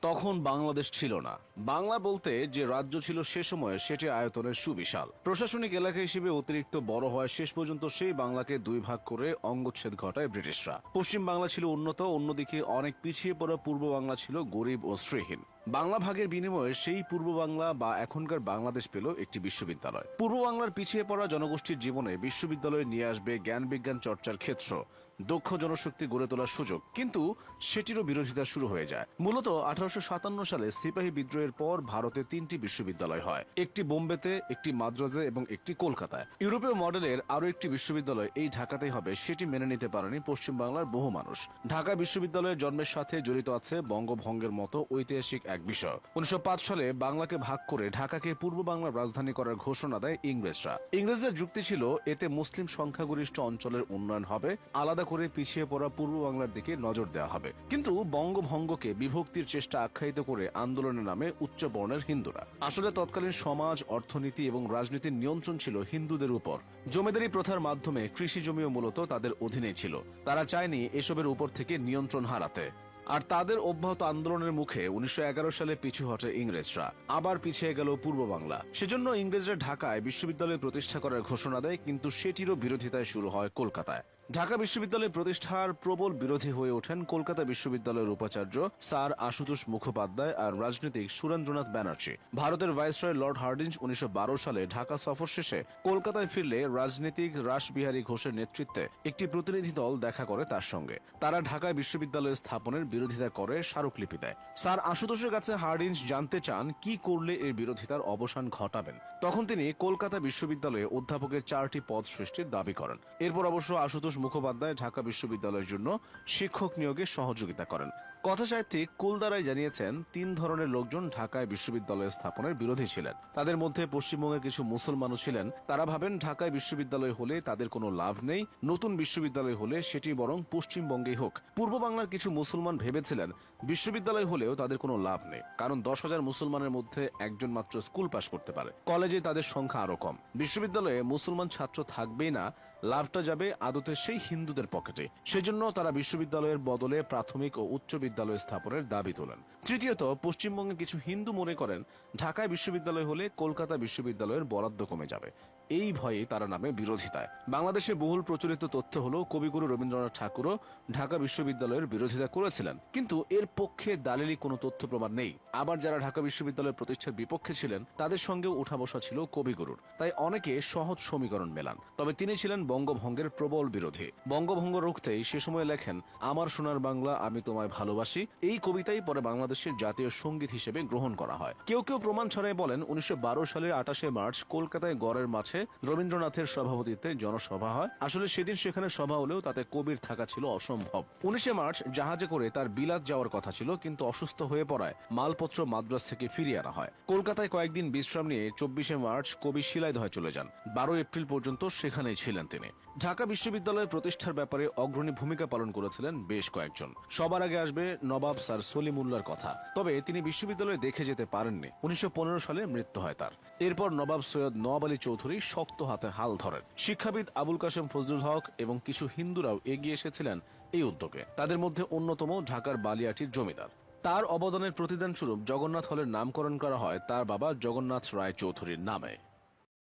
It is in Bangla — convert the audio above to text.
তখন বাংলাদেশ ছিল না। বাংলা বলতে যে রাজ্য ছিল সে সময়ে সেটি আয়তনের সুবিশাল। প্রশাসনিক এলাকা হিসেবে অতিরিক্ত বড় হয় শেষ পর্যন্ত সেই বাংলাকে দুই ভাগ করে অঙ্গচ্ছেদ ঘটায় ব্রিটিশরা। পশ্চিম বাংলা ছিল উন্নত, অন্যদিকে অনেক পিছিয়ে পড়া পূর্ব বাংলা ছিল গরিব ও শ্রীহীন। বাংলা ভাগের বিনিময়ে সেই পূর্ব বাংলা বা এখনকার বাংলাদেশ পেল একটি বিশ্ববিদ্যালয়। পূর্ব বাংলার পিছিয়ে পড়া জনগোষ্ঠীর জীবনে বিশ্ববিদ্যালয় নিয়ে আসবে জ্ঞান বিজ্ঞান চর্চার ক্ষেত্র, দক্ষ জনশক্তি গড়ে তোলার সুযোগ। কিন্তু সেটিরও বিরোধিতা শুরু হয়ে যায়। মূলত 1857 সালে সিপাহী বিদ্রোহের পর ভারতে 3টি বিশ্ববিদ্যালয় হয়, একটি বোম্বেতে, একটি মাদ্রাজে এবং একটি কলকাতায়। ইউরোপীয় মডেলের আরো একটি বিশ্ববিদ্যালয় এই ঢাকাতেই হবে, সেটি মেনে নিতে পারেনি পশ্চিম বাংলার বহু মানুষ। ঢাকা বিশ্ববিদ্যালয়ের জন্মের সাথে জড়িত আছে বঙ্গভঙ্গের মতো ঐতিহাসিক এক বিষয়। 1905 সালে বাংলাকে ভাগ করে ঢাকাকে পূর্ব বাংলার রাজধানী করার ঘোষণা দেয় ইংরেজরা। ইংরেজদের যুক্তি ছিল এতে মুসলিম সংখ্যাগরিষ্ঠ অঞ্চলের উন্নয়ন হবে, আলাদা করে পিছিয়ে পড়া পূর্ব বাংলার দিকে নজর দেওয়া হবে। কিন্তু বঙ্গভঙ্গকে বিভক্তির চেষ্টা আখ্যায়িত করে আন্দোলনের নামে উচ্চ বর্ণের হিন্দুরা। আসলে তৎকালীন সমাজ, অর্থনীতি এবং রাজনীতির নিয়ন্ত্রণ ছিল হিন্দুদের উপর। জমিদারি প্রথার মাধ্যমে কৃষি জমিও মূলত তাদের অধীনে ছিল। তারা চায়নি এসবের উপর থেকে নিয়ন্ত্রণ হারাতে। আর তাদের অব্যাহত আন্দোলনের মুখে 1911 সালে পিছু হটে ইংরেজরা। আবার পিছিয়ে গেল পূর্ব বাংলা। সেজন্য ইংরেজরা ঢাকায় বিশ্ববিদ্যালয় প্রতিষ্ঠা করার ঘোষণা দেয়, কিন্তু সেটিরও বিরোধিতায় শুরু হয় কলকাতায়। ঢাকা বিশ্ববিদ্যালয় প্রতিষ্ঠার প্রবল বিরোধী হয়ে ওঠেন কলকাতা বিশ্ববিদ্যালয়ের উপাচার্য স্যার আশুতোষ মুখোপাধ্যায় আর রাজনীতিক সুরেন্দ্রনাথ ব্যানার্জি। ভারতের ভাইসরয় লর্ড হার্ডিঞ্জ 1912 সালে ঢাকা সফর শেষে কলকাতায় ফিরলে রাজনীতিক রাসবিহারী ঘোষের নেতৃত্বে একটি প্রতিনিধি দল দেখা করে তার সঙ্গে। তারা ঢাকায় বিশ্ববিদ্যালয় স্থাপনের বিরোধিতা করে স্মারকলিপি দেয়। স্যার আশুতোষের কাছে হার্ডিঞ্জ জানতে চান কি করলে এর বিরোধিতার অবসান ঘটাবেন। তখন তিনি কলকাতা বিশ্ববিদ্যালয়ে অধ্যাপকের 4টি পদ সৃষ্টির দাবি করেন। এরপর অবশ্য আশুতোষ মুখোপাধ্যায় ঢাকা বিশ্ববিদ্যালয়ের জন্য শিক্ষক নিয়োগে সহযোগিতা করেন। কথা সাহিত্যিক কুলদারাই জানিয়েছেন 3 ধরনের লোকজন ঢাকায় বিশ্ববিদ্যালয় স্থাপনের বিরোধী ছিলেন। তাদের মধ্যে পশ্চিমবঙ্গের কিছু মুসলমানও ছিলেন। তারা ভাবেন ঢাকায় বিশ্ববিদ্যালয় হলে তাদের কোনো লাভ নেই, নতুন বিশ্ববিদ্যালয় হলে সেটি বরং পশ্চিমবঙ্গেই হোক। পূর্ব বাংলার কিছু মুসলমান ভেবেছিলেন বিশ্ববিদ্যালয় হলেও তাদের কোনো লাভ নেই, কারণ 10,000 মুসলমানের মধ্যে একজন মাত্র স্কুল পাশ করতে পারে, কলেজে তাদের সংখ্যা আরো কম। বিশ্ববিদ্যালয়ে মুসলমান ছাত্র থাকবেই না, লাভটা যাবে আদতে সেই হিন্দুদের পকেটে। সেজন্য তারা বিশ্ববিদ্যালয়ের বদলে প্রাথমিক ও উচ্চ বিদ্যালয় স্থাপনের দাবি তোলেন। তৃতীয়ত, পশ্চিমবঙ্গে কিছু হিন্দু মনে করেন ঢাকায় বিশ্ববিদ্যালয় হলে কলকাতা বিশ্ববিদ্যালয়ের বরাদ্দ কমে যাবে। এই ভয়ে তারা নামে বিরোধিতায়। বাংলাদেশে বহুল প্রচলিত তথ্য হলো কবিগুরু রবীন্দ্রনাথ ঠাকুরও ঢাকা বিশ্ববিদ্যালয়ের বিরোধিতা করেছিলেন, কিন্তু এর পক্ষে দালিলি কোনো তথ্য প্রমাণ নেই। আবার যারা ঢাকা বিশ্ববিদ্যালয় প্রতিষ্ঠার বিপক্ষে ছিলেন তাদের সঙ্গেও উঠা বসা ছিল কবিগুরুর। তাই অনেকে সহজ সমীকরণ মেলান, তবে তিনি ছিলেন বঙ্গভঙ্গের প্রবল বিরোধী। বঙ্গভঙ্গ রুখতেই সে সময় লেখেন আমার সোনার বাংলা আমি তোমায় ভালোবাসি। এই কবিতাই পরে বাংলাদেশের জাতীয় সঙ্গীত হিসেবে গ্রহণ করা হয়। কেউ কেউ প্রমাণ ছাড়াই বলেন 1912 সালের 28 মার্চ কলকাতায় গড়ের মাঠে রবীন্দ্রনাথের সভাপতিত্বে জনসভা হয়। আসলে সেদিন সেখানে সভা হলেও তাতে কবির থাকা ছিল অসম্ভব। 19 মার্চ জাহাজে করে তার বিলাত যাওয়ার কথা ছিল, কিন্তু অসুস্থ হয়ে পড়ায় মালপত্র মাদ্রাজ থেকে ফিরিয়ে আনা হয়। কলকাতায় কয়েকদিন বিশ্রাম নিয়ে 24 মার্চ কবি শিলাইদহে চলে যান। 12 এপ্রিল পর্যন্ত সেখানেই ছিলেন তিনি। ঢাকা বিশ্ববিদ্যালয় প্রতিষ্ঠার ব্যাপারে অগ্রণী ভূমিকা পালন করেছিলেন বেশ কয়েকজন। সবার আগে আসবে নবাব স্যার সলিমুল্লাহর কথা। তবে তিনি বিশ্ববিদ্যালয়ে দেখে যেতে পারেননি। 1915 সালে মৃত্যু হয় তার। এরপর নবাব সৈয়দ নওয়াব আলী চৌধুরী শক্ত হাতে হাল ধরেন। শিক্ষাবিদ আবুল কাশেম ফজলুল হক এবং কিছু হিন্দুরাও এগিয়ে এসেছিলেন এই উদ্যোগে। তাদের মধ্যে অন্যতম ঢাকার বালিয়াটির জমিদার। তার অবদানের প্রতিদান স্বরূপ জগন্নাথ হলের নামকরণ করা হয় তার বাবা জগন্নাথ রায় চৌধুরীর নামে।